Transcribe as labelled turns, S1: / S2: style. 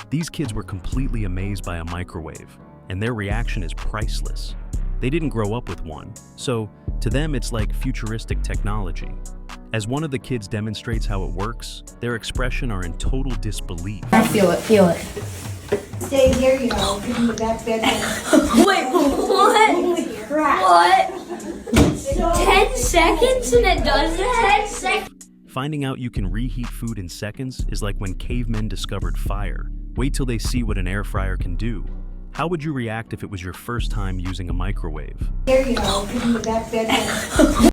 S1: These kids were completely amazed by a microwave, and their reaction is priceless. They didn't grow up with one, so to them it's like futuristic technology. As one of the kids demonstrates how it works, their expression are in total disbelief.
S2: I feel it, feel it.
S3: Stay here, you know, give me back that.
S2: Wait, what?
S3: Holy crap.
S2: What? 10 seconds and it does that? 10 seconds?
S1: Finding out you can reheat food in seconds is like when cavemen discovered fire. Wait till they see what an air fryer can do. How would you react if it was your first time using a microwave?
S3: Here, you know, give me back that.